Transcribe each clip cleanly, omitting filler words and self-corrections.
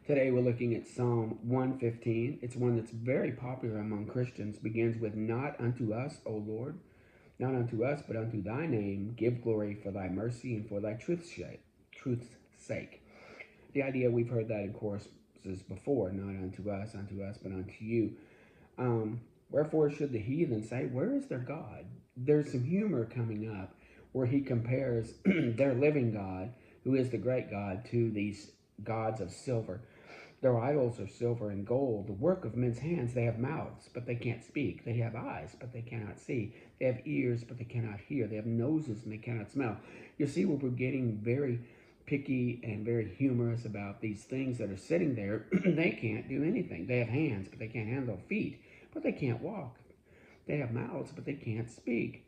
Today we're looking at Psalm 115. It's one that's very popular among Christians. Begins with, "Not unto us, O Lord, not unto us, but unto thy name, give glory for thy mercy and for thy truth's sake." The idea, we've heard that in choruses before, not unto us, but unto you. Wherefore should the heathen say, where is their God? There's some humor coming up where he compares their living God, who is the great God, to these gods of silver. Their idols are silver and gold, the work of men's hands. They have mouths, but they can't speak. They have eyes, but they cannot see. They have ears, but they cannot hear. They have noses, and they cannot smell. You see where we're getting very picky and very humorous about these things that are sitting there. They can't do anything. They have hands, but they can't handle feet, but they can't walk. They have mouths, but they can't speak.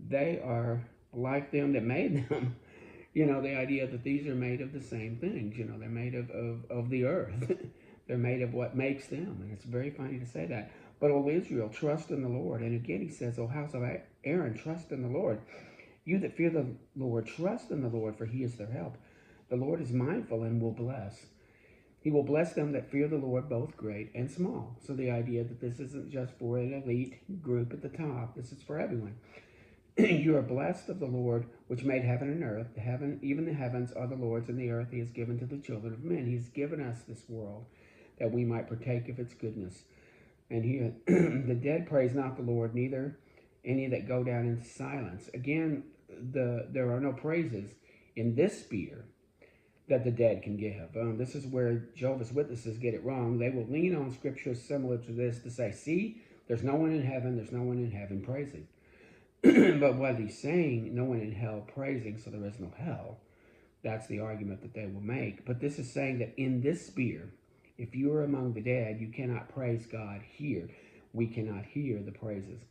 They are like them that made them. The idea that these are made of the same things. They're made of the earth. They're made of what makes them. And it's very funny to say that. But, O Israel, trust in the Lord. And again he says, O house of Aaron, trust in the Lord. You that fear the Lord, trust in the Lord, for he is their help. The Lord is mindful and will bless. He will bless them that fear the Lord, both great and small. So the idea that this isn't just for an elite group at the top. This is for everyone. You are blessed of the Lord, which made heaven and earth. Even the heavens are the Lord's, and the earth he has given to the children of men. He's given us this world that we might partake of its goodness. And here, the dead praise not the Lord, neither any that go down into silence. Again, there are no praises in this sphere that the dead can give. This is where Jehovah's Witnesses get it wrong. They will lean on scriptures similar to this to say, see, there's no one in heaven praising. But what he's saying, no one in hell praising, so there is no hell. That's the argument that they will make. But this is saying that in this sphere, if you are among the dead, you cannot praise God here. We cannot hear the praises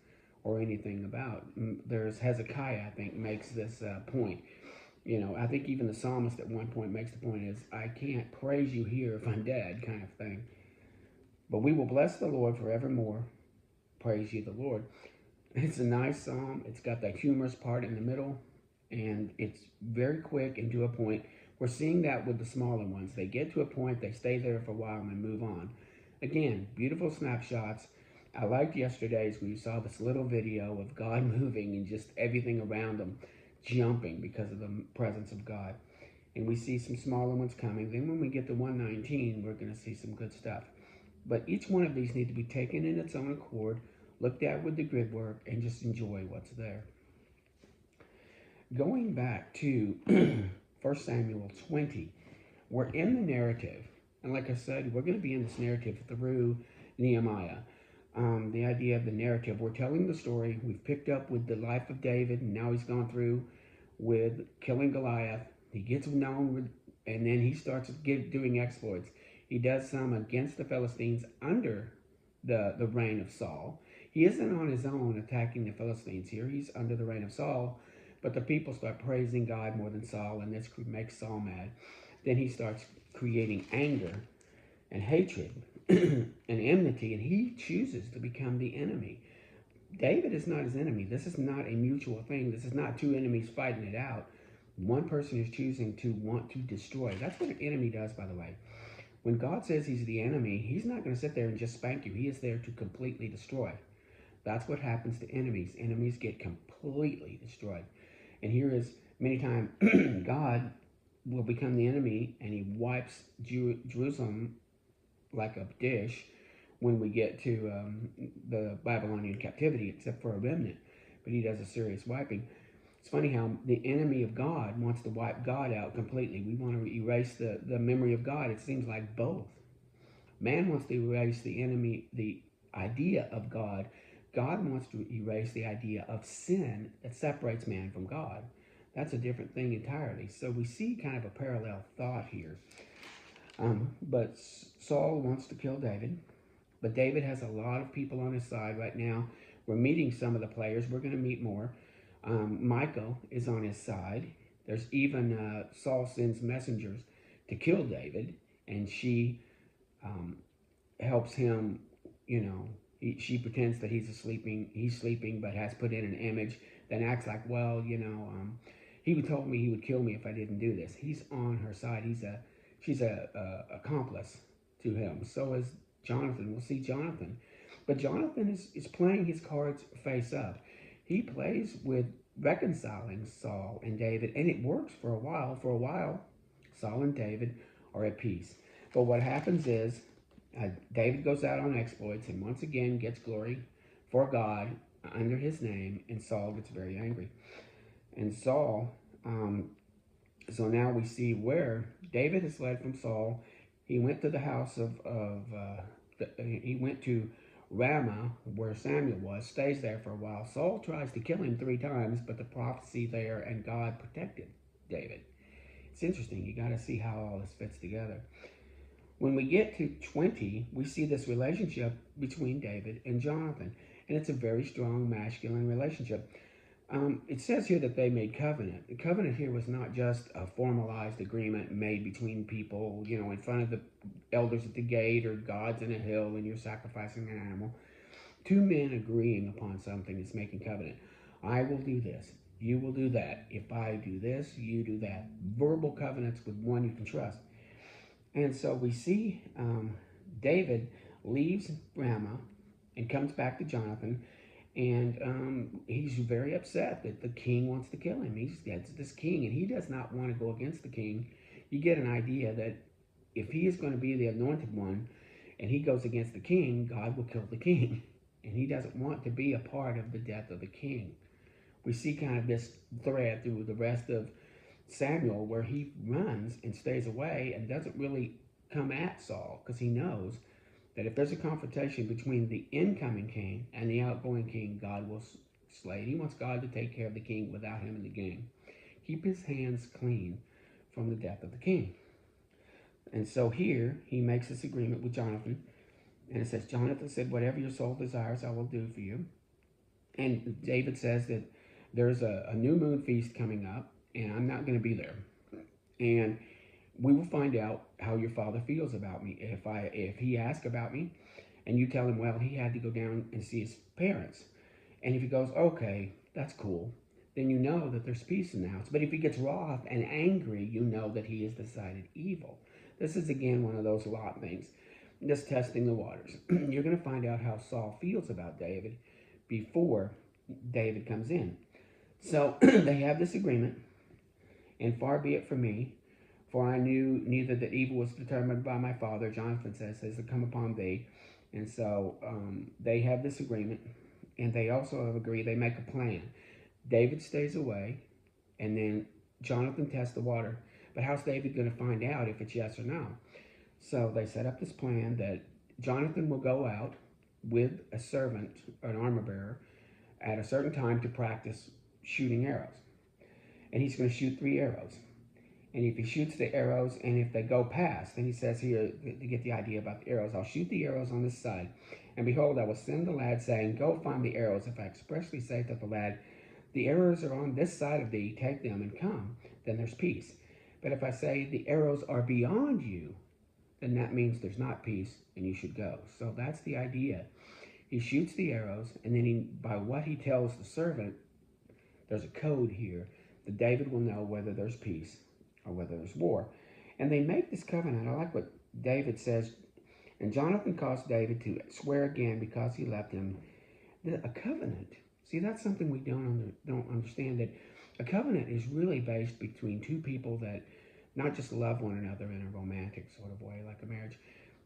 or anything about. There's Hezekiah, I think, makes this point. I think even the psalmist at one point makes the point is, I can't praise you here if I'm dead, kind of thing. But we will bless the Lord forevermore. Praise ye the Lord. It's a nice psalm. It's got that humorous part in the middle, and it's very quick and to a point. We're seeing that with the smaller ones. They get to a point, they stay there for a while, and they move on. Again, beautiful snapshots. I liked yesterday's where you saw this little video of God moving and just everything around them jumping because of the presence of God. And we see some smaller ones coming. Then when we get to 119, we're going to see some good stuff. But each one of these need to be taken in its own accord, looked at with the grid work, and just enjoy what's there. Going back to 1 Samuel 20, we're in the narrative. And like I said, we're going to be in this narrative through Nehemiah. The idea of the narrative, we're telling the story. We've picked up with the life of David, and now he's gone through with killing Goliath. He gets known, and then he starts doing exploits. He does some against the Philistines under the reign of Saul. He isn't on his own attacking the Philistines here. He's under the reign of Saul, but the people start praising God more than Saul, and this makes Saul mad. Then he starts creating anger and hatred and enmity, and he chooses to become the enemy. David is not his enemy. This is not a mutual thing. This is not two enemies fighting it out. One person is choosing to want to destroy. That's what an enemy does, by the way. When God says he's the enemy, he's not going to sit there and just spank you. He is there to completely destroy. That's what happens to enemies. Enemies get completely destroyed. And here is many times God will become the enemy, and he wipes Jerusalem like a dish when we get to the Babylonian captivity, except for a remnant. But he does a serious wiping. It's funny how the enemy of God wants to wipe God out completely. We want to erase the memory of God. It seems like both. Man wants to erase the enemy, the idea of God. God wants to erase the idea of sin that separates man from God. That's a different thing entirely. So we see kind of a parallel thought here. But Saul wants to kill David. But David has a lot of people on his side right now. We're meeting some of the players. We're going to meet more. Michal is on his side. There's even Saul sends messengers to kill David, and she helps him. She pretends that he's sleeping, but has put in an image, then acts like, well, he told me he would kill me if I didn't do this. He's on her side. she's a accomplice to him. So is Jonathan. We'll see Jonathan. But Jonathan is playing his cards face up. He plays with reconciling Saul and David, and it works for a while. For a while, Saul and David are at peace. But what happens is David goes out on exploits and once again gets glory for God under his name, and Saul gets very angry. And Saul, so now we see where David is led from Saul. He went to the house he went to Ramah, where Samuel was, stays there for a while. Saul tries to kill him 3 times, but the prophecy there and God protected David. It's interesting. You got to see how all this fits together. When we get to 20, we see this relationship between David and Jonathan, and it's a very strong masculine relationship. It says here that they made covenant. The covenant here was not just a formalized agreement made between people, in front of the elders at the gate or gods in a hill and you're sacrificing an animal. 2 men agreeing upon something is making covenant. I will do this. You will do that. If I do this, you do that. Verbal covenants with one you can trust. And so we see David leaves Ramah and comes back to Jonathan. And he's very upset that the king wants to kill him. He's this king, and he does not want to go against the king. You get an idea that if he is going to be the anointed one, and he goes against the king, God will kill the king. And he doesn't want to be a part of the death of the king. We see kind of this thread through the rest of Samuel where he runs and stays away and doesn't really come at Saul because he knows that if there's a confrontation between the incoming king and the outgoing king, God will slay it. He wants God to take care of the king without him in the game. Keep his hands clean from the death of the king. And so here he makes this agreement with Jonathan. And it says, Jonathan said, whatever your soul desires, I will do for you. And David says that there's a new moon feast coming up, and I'm not going to be there. And we will find out how your father feels about me. If he asks about me and you tell him, well, he had to go down and see his parents. And if he goes, okay, that's cool, then you know that there's peace in the house. But if he gets wroth and angry, you know that he has decided evil. This is, again, one of those Lot things, just testing the waters. You're going to find out how Saul feels about David before David comes in. So they have this agreement, and far be it from me, for I knew neither that evil was determined by my father, Jonathan says to come upon thee. And so they have this agreement, and they also have agreed, they make a plan. David stays away, and then Jonathan tests the water. But how's David going to find out if it's yes or no? So they set up this plan that Jonathan will go out with a servant, an armor bearer, at a certain time to practice shooting arrows. And he's going to shoot 3 arrows. And if he shoots the arrows, and if they go past, then he says here, to get the idea about the arrows, I'll shoot the arrows on this side. And behold, I will send the lad, saying, go find the arrows. If I expressly say to the lad, the arrows are on this side of thee, take them and come, then there's peace. But if I say, the arrows are beyond you, then that means there's not peace, and you should go. So that's the idea. He shoots the arrows, and then by what he tells the servant, there's a code here that David will know whether there's peace or whether there's war. And they make this covenant. I like what David says. And Jonathan caused David to swear again because he left him. A covenant. See, that's something we don't understand. That a covenant is really based between 2 people that not just love one another in a romantic sort of way, like a marriage,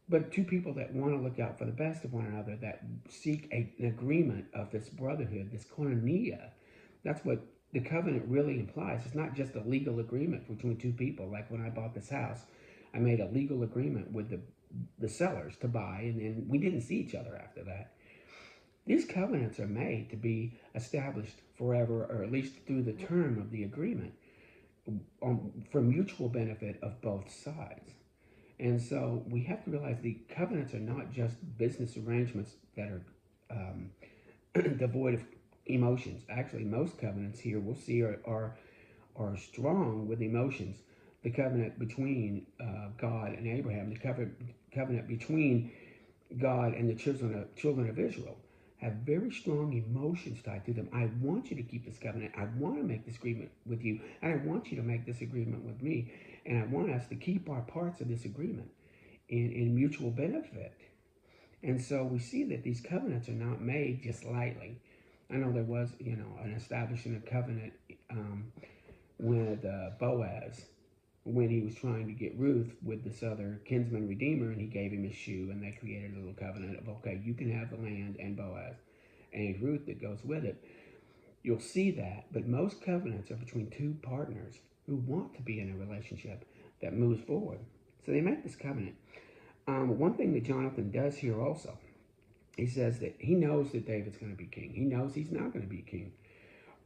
but 2 people that want to look out for the best of one another, that seek an agreement of this brotherhood, this koinonia. That's what the covenant really implies. It's not just a legal agreement between 2 people. Like when I bought this house, I made a legal agreement with the sellers to buy, and then we didn't see each other after that. These covenants are made to be established forever, or at least through the term of the agreement, for mutual benefit of both sides. And so we have to realize the covenants are not just business arrangements that are devoid of emotions. Actually, most covenants here we'll see are strong with emotions. The covenant between God and Abraham, the covenant between God and the children of Israel have very strong emotions tied to them. I want you to keep this covenant. I want to make this agreement with you, and I want you to make this agreement with me. And I want us to keep our parts of this agreement in mutual benefit. And so we see that these covenants are not made just lightly. I know there was, an establishing a covenant with Boaz when he was trying to get Ruth with this other kinsman redeemer, and he gave him his shoe, and they created a little covenant of, okay, you can have the land and Boaz and Ruth that goes with it. You'll see that, but most covenants are between two partners who want to be in a relationship that moves forward. So they make this covenant. One thing that Jonathan does here also, he says that he knows that David's going to be king. He knows he's not going to be king.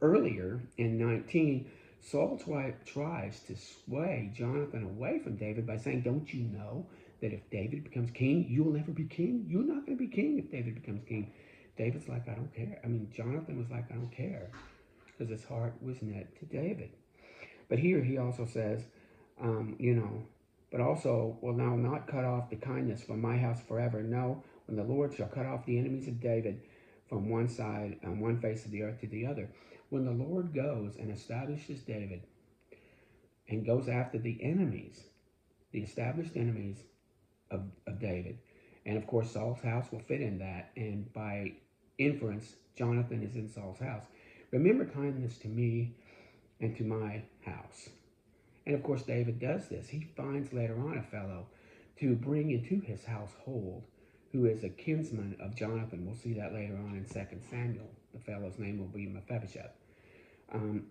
Earlier in 19, Saul tries to sway Jonathan away from David by saying, don't you know that if David becomes king, you'll never be king? You're not going to be king if David becomes king. David's like, I don't care. Jonathan was like, I don't care, because his heart was knit to David. But here he also says, but also will now not cut off the kindness from my house forever. No, when the Lord shall cut off the enemies of David from one side, on one face of the earth to the other. When the Lord goes and establishes David and goes after the enemies, the established enemies of David, and of course Saul's house will fit in that, and by inference, Jonathan is in Saul's house. Remember kindness to me and to my house. And of course, David does this. He finds later on a fellow to bring into his household who is a kinsman of Jonathan. We'll see that later on in 2 Samuel. The fellow's name will be Mephibosheth.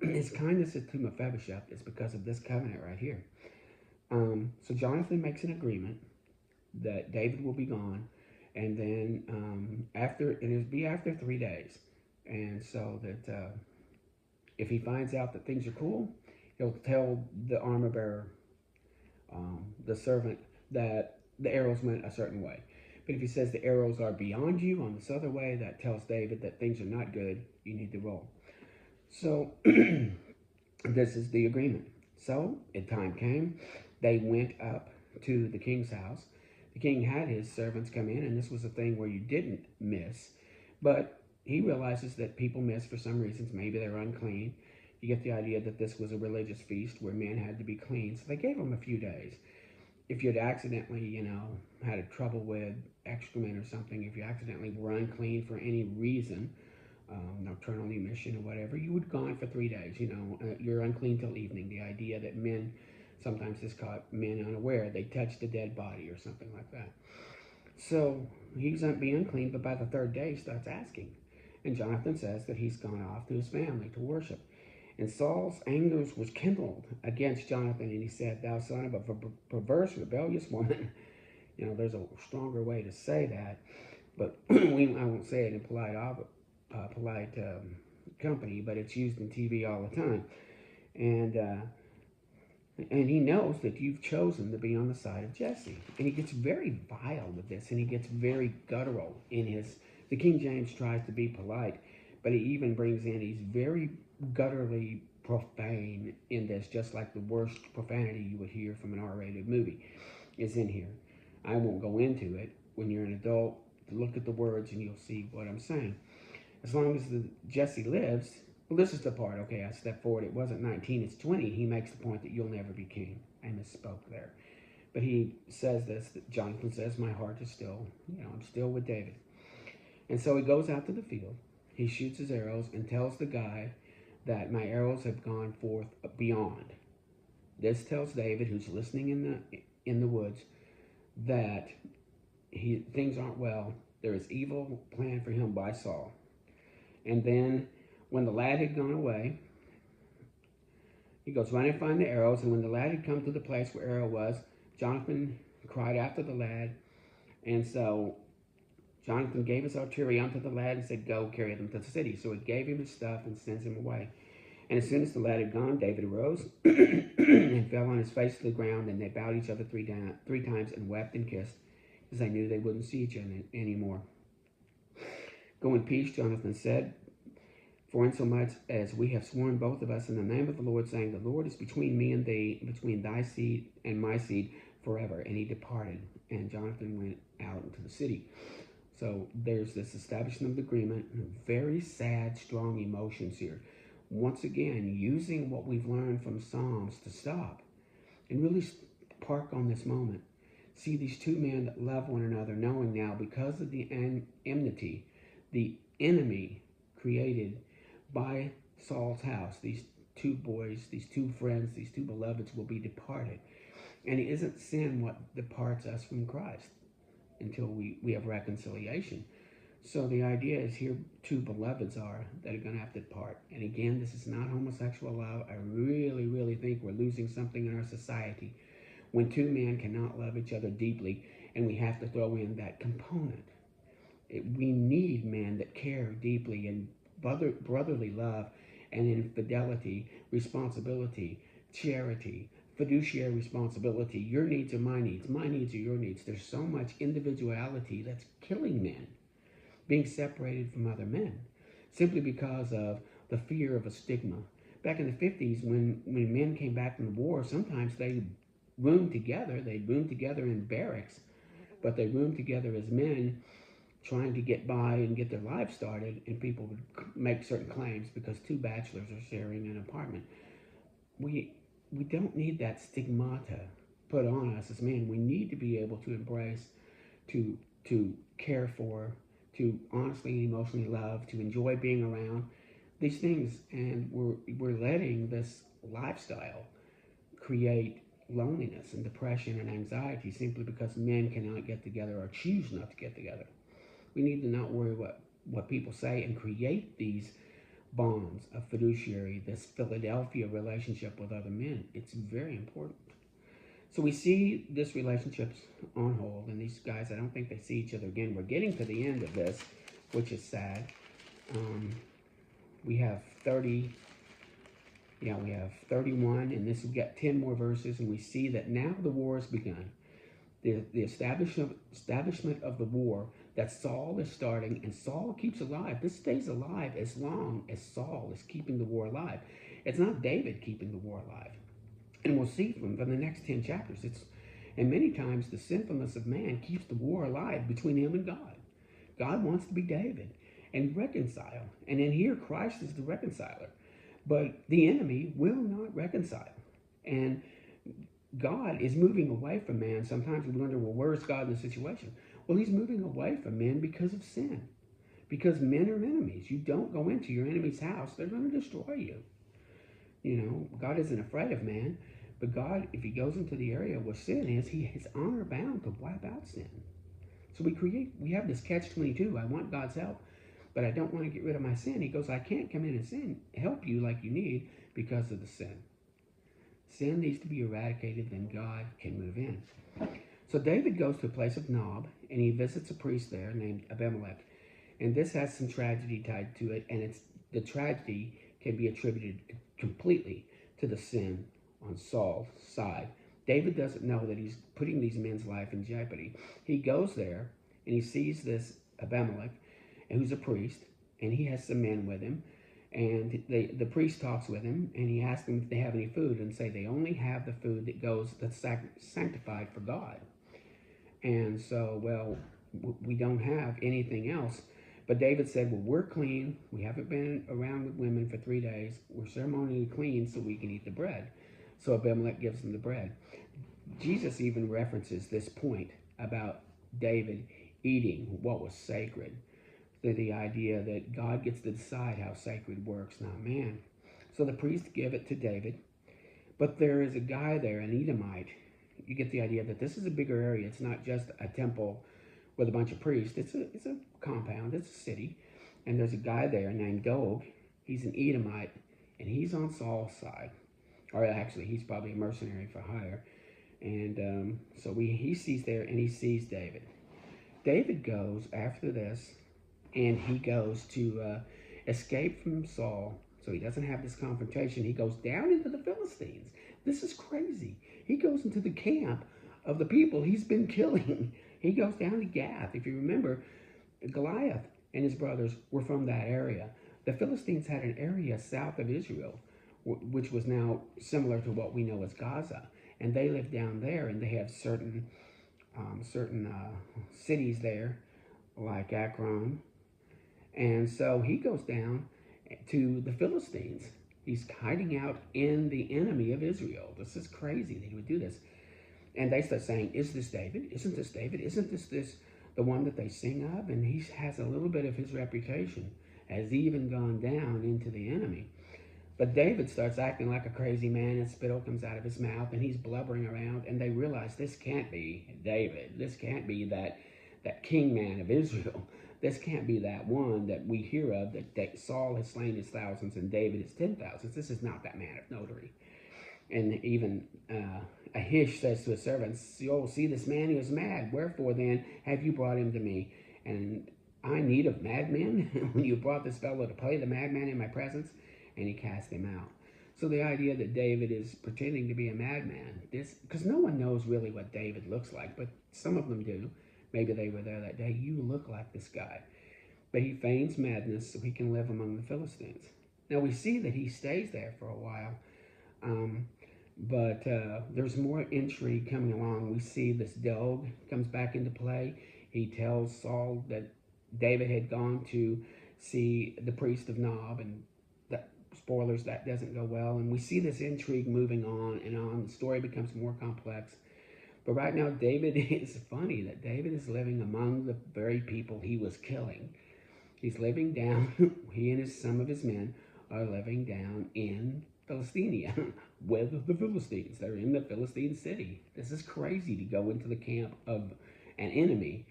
His kindness to Mephibosheth is because of this covenant right here. So Jonathan makes an agreement that David will be gone, and then it'll be after 3 days. And so that if he finds out that things are cool, he'll tell the armor bearer, the servant, that the arrows went a certain way. But if he says the arrows are beyond you on this other way, that tells David that things are not good. You need to roll. So this is the agreement. So time came. They went up to the king's house. The king had his servants come in, and this was a thing where you didn't miss. But he realizes that people miss for some reasons. Maybe they're unclean. You get the idea that this was a religious feast where men had to be clean. So they gave them a few days. If you'd accidentally, had a trouble with excrement or something, if you accidentally were unclean for any reason, nocturnal emission or whatever, you would gone for 3 days. You're unclean till evening. The idea that men, sometimes this caught men unaware, they touched a dead body or something like that. So he's being unclean, but by the 3rd day he starts asking. And Jonathan says that he's gone off to his family to worship. And Saul's anger was kindled against Jonathan, and he said, thou son of a perverse, rebellious woman. There's a stronger way to say that, but I won't say it in polite company, but it's used in TV all the time. And he knows that you've chosen to be on the side of Jesse. And he gets very vile with this, and he gets very guttural in the King James tries to be polite, but he even brings in, he's very gutturally profane in this, just like the worst profanity you would hear from an R-rated movie is in here. I won't go into it. When you're an adult, look at the words and you'll see what I'm saying. As long as Jesse lives, well, this is the part, okay, I step forward. It wasn't 19, it's 20. He makes the point that you'll never be king. I misspoke there. But he says this, that Jonathan says, my heart is still, I'm still with David. And so he goes out to the field. He shoots his arrows and tells the guy that my arrows have gone forth beyond. This tells David, who's listening in the woods, that things aren't well. There is evil planned for him by Saul. And then when the lad had gone away, he goes, run and find the arrows. And when the lad had come to the place where arrow was, Jonathan cried after the lad. And so Jonathan gave his artillery unto the lad and said, go carry them to the city. So he gave him his stuff and sends him away. And as soon as the lad had gone, David arose and fell on his face to the ground, and they bowed each other three times and wept and kissed, because they knew they wouldn't see each other anymore. Go in peace, Jonathan said, for insomuch as we have sworn both of us in the name of the Lord, saying, the Lord is between me and thee, between thy seed and my seed forever. And he departed, and Jonathan went out into the city. So there's this establishment of the agreement, very sad, strong emotions here. Once again, using what we've learned from Psalms to stop and really park on this moment. See these two men that love one another, knowing now because of the enmity, the enemy created by Saul's house, these two boys, these two friends, these two beloveds will be departed. And it isn't sin what departs us from Christ until we have reconciliation. So the idea is here two beloveds are that are going to have to depart. And again, this is not homosexual love. I really, really think we're losing something in our society when two men cannot love each other deeply, and we have to throw in that component. We need men that care deeply in brotherly love and in fidelity, responsibility, charity, fiduciary responsibility. Your needs are my needs are your needs. There's so much individuality that's killing men, being separated from other men, simply because of the fear of a stigma. Back in the 50s, when men came back from the war, sometimes they roomed together. They'd room together in barracks, but they roomed together as men trying to get by and get their lives started, and people would make certain claims because two bachelors are sharing an apartment. We don't need that stigmata put on us as men. We need to be able to embrace, to care for, to honestly and emotionally love, to enjoy being around these things. And we're letting this lifestyle create loneliness and depression and anxiety simply because men cannot get together or choose not to get together. We need to not worry what people say and create these bonds of fiduciary, this Philadelphia relationship with other men. It's very important. So we see this relationship's on hold, and these guys, I don't think they see each other again. We're getting to the end of this, which is sad. We have 30, we have 31, and this will get 10 more verses, and we see that now the war has begun. The establishment of the war that Saul is starting, and Saul keeps alive. This stays alive as long as Saul is keeping the war alive. It's not David keeping the war alive. And we'll see from the next 10 chapters. And many times the sinfulness of man keeps the war alive between him and God. God wants to be David and reconcile. And in here, Christ is the reconciler. But the enemy will not reconcile. And God is moving away from man. Sometimes we wonder, well, where is God in the situation? Well, he's moving away from men because of sin. Because men are enemies. You don't go into your enemy's house. They're going to destroy you. You know, God isn't afraid of man. But God, if he goes into the area where sin is, he is honor bound to wipe out sin. So we have this catch-22. I want God's help, but I don't want to get rid of my sin. He goes, I can't come in and help you like you need because of the sin. Sin needs to be eradicated, then God can move in. So David goes to a place of Nob, and he visits a priest there named Abimelech. And this has some tragedy tied to it, and the tragedy can be attributed completely to the sin on Saul's side. David doesn't know that he's putting these men's life in jeopardy. He goes there, and he sees this Abimelech, who's a priest, and he has some men with him. And the priest talks with him, and he asks them if they have any food, and say they only have the food that's sanctified for God. And so, well, we don't have anything else. But David said, well, we're clean. We haven't been around with women for 3 days. We're ceremonially clean so we can eat the bread. So Abimelech gives them the bread. Jesus even references this point about David eating what was sacred. The idea that God gets to decide how sacred works, not man. So the priests give it to David. But there is a guy there, an Edomite. You get the idea that this is a bigger area. It's not just a temple with a bunch of priests. It's a compound. It's a city. And there's a guy there named Doeg. He's an Edomite, and he's on Saul's side. Or actually, he's probably a mercenary for hire. And so he sees there, and he sees David. David goes after this, and he goes to escape from Saul. So he doesn't have this confrontation. He goes down into the Philistines. This is crazy. He goes into the camp of the people he's been killing. He goes down to Gath. If you remember, Goliath and his brothers were from that area. The Philistines had an area south of Israel, which was now similar to what we know as Gaza. And they lived down there, and they have certain cities there, like Akron. And so he goes down to the Philistines. He's hiding out in the enemy of Israel. This is crazy that he would do this. And they start saying, is this David? Isn't this David? Isn't this the one that they sing of? And he has a little bit of his reputation has even gone down into the enemy. But David starts acting like a crazy man, and spittle comes out of his mouth, and he's blubbering around, and they realize this can't be David. This can't be that king man of Israel. This can't be that one that we hear of, that Saul has slain his thousands and David his 10,000s. This is not that man of notary. And even Ahish says to his servants, oh, see this man, he was mad. Wherefore then have you brought him to me? And I need of madmen when you brought this fellow to play the madman in my presence? And he cast him out. So the idea that David is pretending to be a madman, because no one knows really what David looks like, but some of them do. Maybe they were there that day. You look like this guy. But he feigns madness so he can live among the Philistines. Now we see that he stays there for a while. But there's more intrigue coming along. We see this Doeg comes back into play. He tells Saul that David had gone to see the priest of Nob, and that, spoilers, that doesn't go well. And we see this intrigue moving on and on. The story becomes more complex. But right now, David, it's funny that David is living among the very people he was killing. He's living down, he and some of his men are living down in Philistia with the Philistines. They're in the Philistine city. This is crazy to go into the camp of an enemy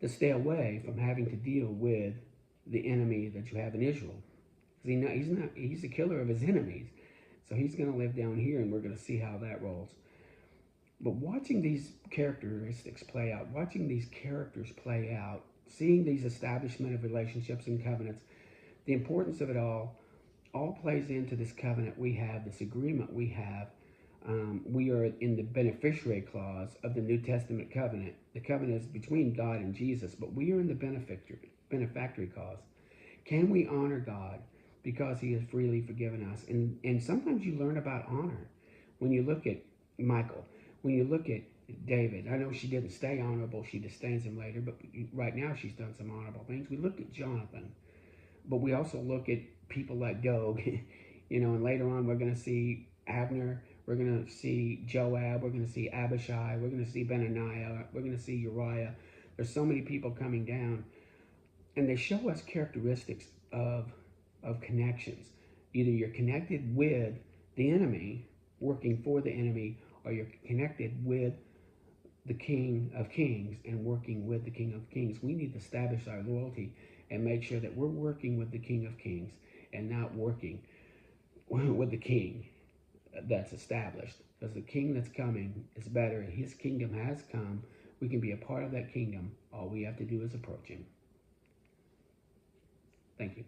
to stay away from having to deal with the enemy that you have in Israel. He's the killer of his enemies. So he's going to live down here, and we're going to see how that rolls. But watching these characteristics play out, watching these characters play out, seeing these establishment of relationships and covenants, the importance of it all plays into this covenant we have, this agreement we have. We are in the beneficiary clause of the New Testament covenant. The covenant is between God and Jesus, but we are in the benefactory clause. Can we honor God because he has freely forgiven us? And sometimes you learn about honor when you look at Michal, when you look at David. I know she didn't stay honorable. She disdains him later, but right now she's done some honorable things. We look at Jonathan, but we also look at people like Doeg, and later on we're going to see Abner, we're going to see Joab, we're going to see Abishai, we're going to see Benaniah, we're going to see Uriah. There's so many people coming down, and they show us characteristics of connections. Either you're connected with the enemy, working for the enemy, or you're connected with the King of Kings and working with the King of Kings. We need to establish our loyalty and make sure that we're working with the King of Kings and not working with the king that's established. Because the king that's coming is better. His kingdom has come. We can be a part of that kingdom. All we have to do is approach him. Thank you.